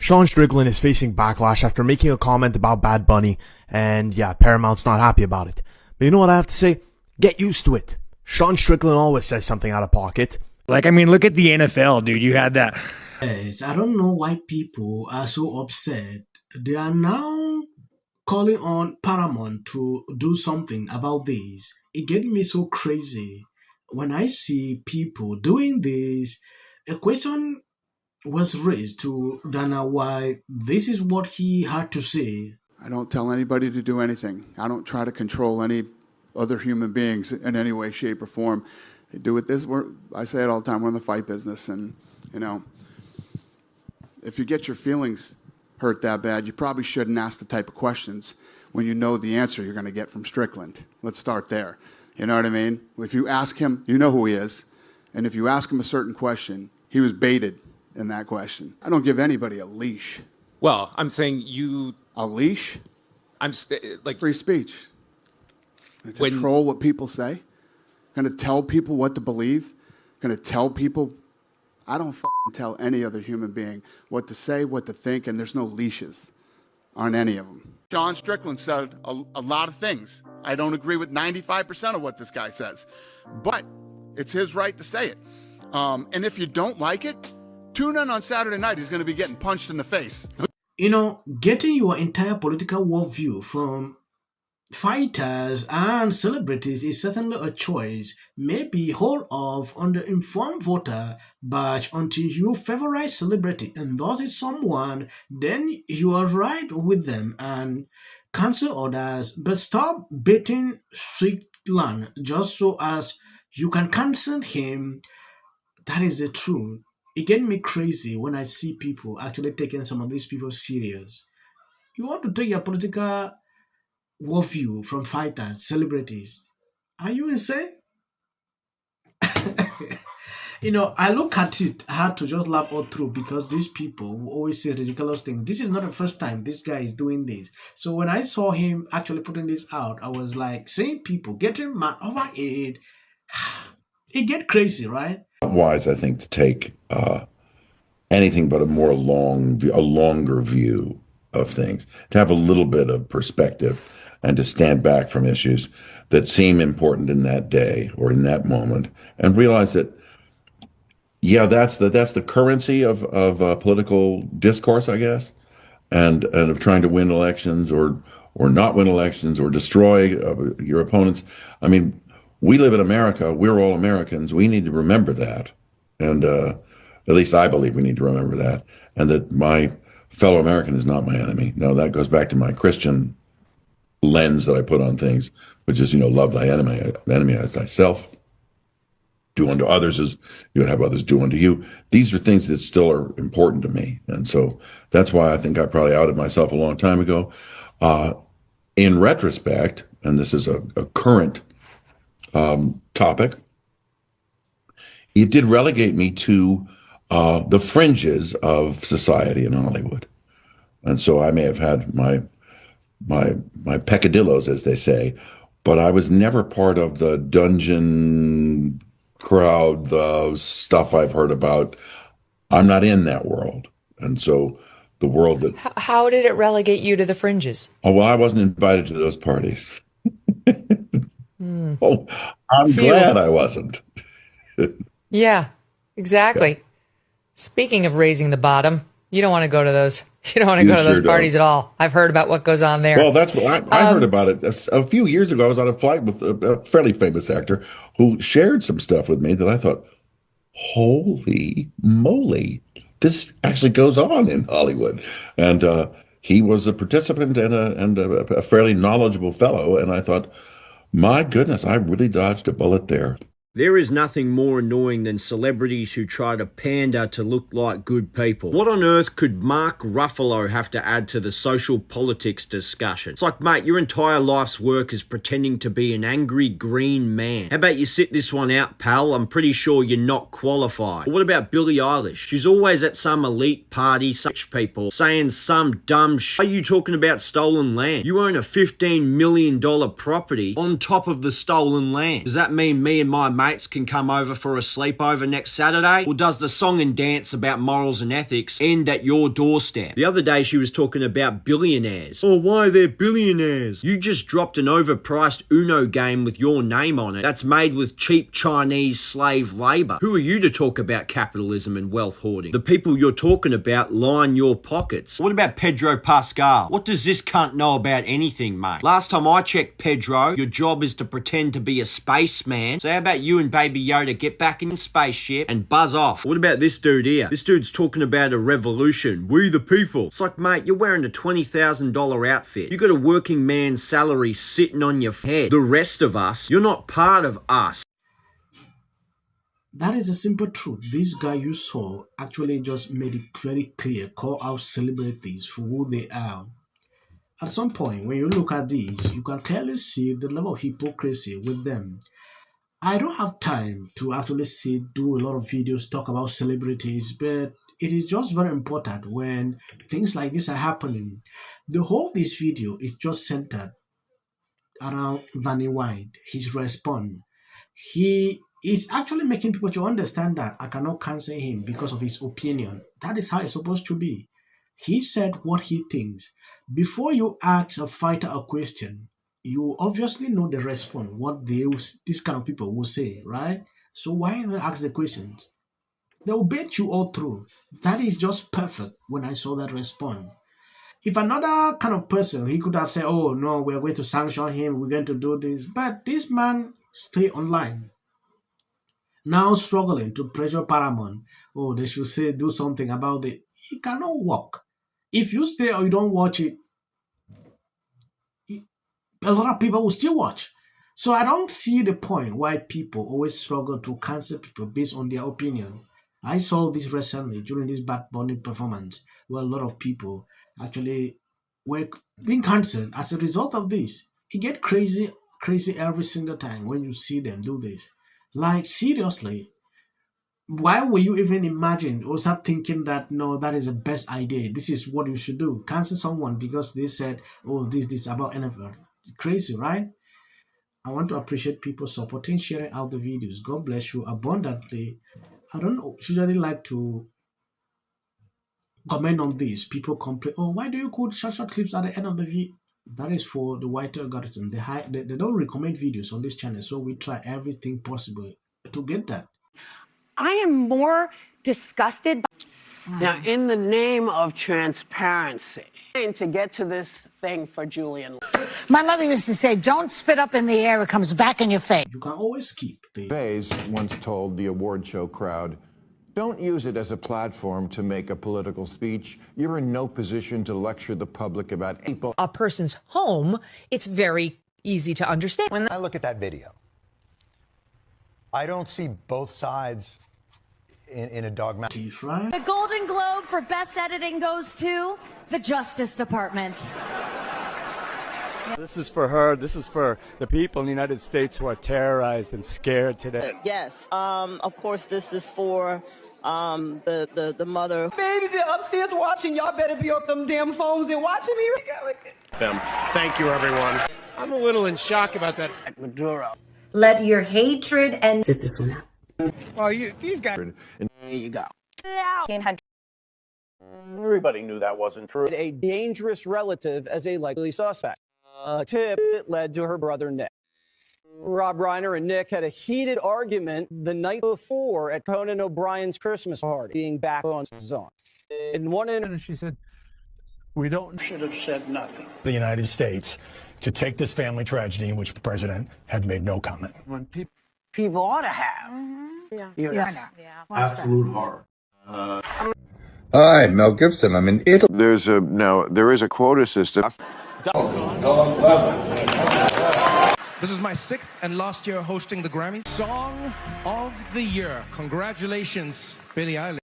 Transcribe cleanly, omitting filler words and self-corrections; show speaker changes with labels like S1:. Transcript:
S1: Sean Strickland is facing backlash after making a comment about Bad Bunny, and yeah, Paramount's not happy about it. But you know what I have to say? Get used to it. Sean Strickland always says something out of pocket.
S2: Like, I mean, look at the NFL, dude. You had that.
S3: Yes, I don't know why people are so upset. They are now calling on Paramount to do something about this. It gets me so crazy when I see people doing this. A question was raised to Dana why this is what he had to say.
S4: I don't tell anybody to do anything. I don't try to control any other human beings in any way, shape, or form. They do it this way. I say it all the time. We're in the fight business, and you know, if you get your feelings hurt that bad, you probably shouldn't ask the type of questions when you know the answer you're going to get from Strickland. Let's start there. You know what I mean? If you ask him, you know who he is, and if you ask him a certain question, he was baited in that question. I don't give anybody a leash.
S5: Well, I'm saying you...
S4: A leash?
S5: I'm like...
S4: Free speech. Control what people say. Going to tell people what to believe. Going to tell people... I don't tell any other human being what to say, what to think, and there's no leashes on any of them. John Strickland said a lot of things. I don't agree with 95% of what this guy says, but it's his right to say it. And if you don't like it, tune in on Saturday night. He's going to be getting punched in the face.
S3: You know, getting your entire political worldview from fighters and celebrities is certainly a choice. Maybe hold off on the informed voter badge until you favorite celebrity endorses someone, then you are right with them and cancel others. But stop baiting Strickland just so as you can cancel him. That is the truth. It gets me crazy when I see people actually taking some of these people serious. You want to take your political worldview from fighters, celebrities. Are you insane? You know, I look at it, I had to just laugh all through because these people will always say ridiculous things. This is not the first time this guy is doing this. So when I saw him actually putting this out, I was like, seeing people getting mad over it, it get crazy, right?
S6: Wise, I think, to take anything but a longer view of things, to have a little bit of perspective, and to stand back from issues that seem important in that day or in that moment, and realize that, yeah, that's the currency of political discourse, I guess, and of trying to win elections or not win elections or destroy your opponents. I mean, we live in America. We're all Americans. We need to remember that, and at least I believe we need to remember that, and that my fellow American is not my enemy. Now that goes back to my Christian lens that I put on things, which is, love thy enemy as thyself. Do unto others as you would have others do unto you. These are things that still are important to me. And so that's why I think I probably outed myself a long time ago. In retrospect, and this is a current topic, it did relegate me to the fringes of society in Hollywood. And so I may have had my peccadillos, as they say, but I was never part of the dungeon crowd, the stuff I've heard about. I'm not in that world. And so the world that...
S7: How did it relegate you to the fringes?
S6: Oh, well, I wasn't invited to those parties. Oh, I'm glad I wasn't.
S7: Yeah, exactly. Yeah. Speaking of raising the bottom, you don't want to go to those. You don't want to go to those parties at all. I've heard about what goes on there.
S6: Well, that's what I heard about it. A few years ago, I was on a flight with a fairly famous actor who shared some stuff with me that I thought, holy moly, this actually goes on in Hollywood. And he was a participant and a fairly knowledgeable fellow. And I thought, my goodness, I really dodged a bullet there.
S8: There is nothing more annoying than celebrities who try to pander to look like good people. What on earth could Mark Ruffalo have to add to the social politics discussion? It's like, mate, your entire life's work is pretending to be an angry green man. How about you sit this one out, pal? I'm pretty sure you're not qualified. Or what about Billie Eilish? She's always at some elite party, such people, saying some dumb shit. Are you talking about stolen land? You own a $15 million property on top of the stolen land. Does that mean me and my mate mates can come over for a sleepover next Saturday? Or does the song and dance about morals and ethics end at your doorstep? The other day she was talking about billionaires. Oh, why they're billionaires? You just dropped an overpriced Uno game with your name on it that's made with cheap Chinese slave labour. Who are you to talk about capitalism and wealth hoarding? The people you're talking about line your pockets. What about Pedro Pascal? What does this cunt know about anything, mate? Last time I checked, Pedro, your job is to pretend to be a spaceman. So how about you and Baby Yoda get back in the spaceship and buzz off? What about this dude here? This dude's talking about a revolution. We the people. It's like, mate, you're wearing a $20,000 outfit. You got a working man's salary sitting on your head. The rest of us, you're not part of us.
S3: That is a simple truth. This guy you saw actually just made it very clear, call out celebrities for who they are. At some point, when you look at these, you can clearly see the level of hypocrisy with them. I don't have time to actually do a lot of videos, talk about celebrities, but it is just very important when things like this are happening. The whole of this video is just centered around Vanny White, his response. He is actually making people to understand that I cannot cancel him because of his opinion. That is how it's supposed to be. He said what he thinks. Before you ask a fighter a question, you obviously know the response, what this kind of people will say, right? So why not ask the questions? They will bait you all through. That is just perfect when I saw that response. If another kind of person, he could have said, oh no, we're going to sanction him, we're going to do this. But this man stay online. Now struggling to pressure Paramount. Oh, they should do something about it. It cannot work. If you stay or you don't watch it, a lot of people will still watch. So I don't see the point why people always struggle to cancel people based on their opinion. I saw this recently during this Bad Bunny performance where a lot of people actually were being cancelled as a result of this. It gets crazy every single time when you see them do this. Like, seriously, why will you even imagine or start thinking that, no, that is the best idea, this is what you should do? Cancel someone because they said, oh, this about NFL. Crazy, right? I want to appreciate people supporting, sharing out the videos. God bless you abundantly. I don't usually like to comment on this. People complain, oh, why do you put short clips at the end of the video? That is for the white algorithm. They don't recommend videos on this channel, so we try everything possible to get that.
S9: I am more disgusted.
S10: Now, in the name of transparency, and to get to this thing for Julian.
S11: My mother used to say, don't spit up in the air, it comes back in your face.
S3: You can always keep the...
S12: Bays once told the award show crowd, don't use it as a platform to make a political speech. You're in no position to lecture the public about people.
S7: A person's home, it's very easy to understand.
S13: When I look at that video, I don't see both sides in a dogmatic.
S9: The Golden Globe for Best Editing goes to the Justice Department.
S14: This is for her. This is for the people in the United States who are terrorized and scared today.
S15: Yes. Of course, this is for the mother.
S16: Babies are upstairs watching. Y'all better be up them damn phones and watching me.
S17: Thank you, everyone. I'm a little in shock about that.
S15: Maduro.
S9: Let your hatred and...
S15: Sit this one out.
S14: Well, these guys...
S15: There you go.
S18: Everybody knew that wasn't true.
S19: A dangerous relative as a likely suspect. A tip that led to her brother Nick. Rob Reiner and Nick had a heated argument the night before at Conan O'Brien's Christmas party, being back on Zone. In one instance, she said,
S20: We should have said nothing. The United States to take this family tragedy in which the president had made no comment.
S10: When people ought to have.
S15: Yes.
S18: Absolute horror.
S21: Hi, Mel Gibson. I'm in Italy.
S22: There is a quota system.
S23: This is my 6th and last year hosting the Grammys. Song of the Year. Congratulations, Billie Eilish.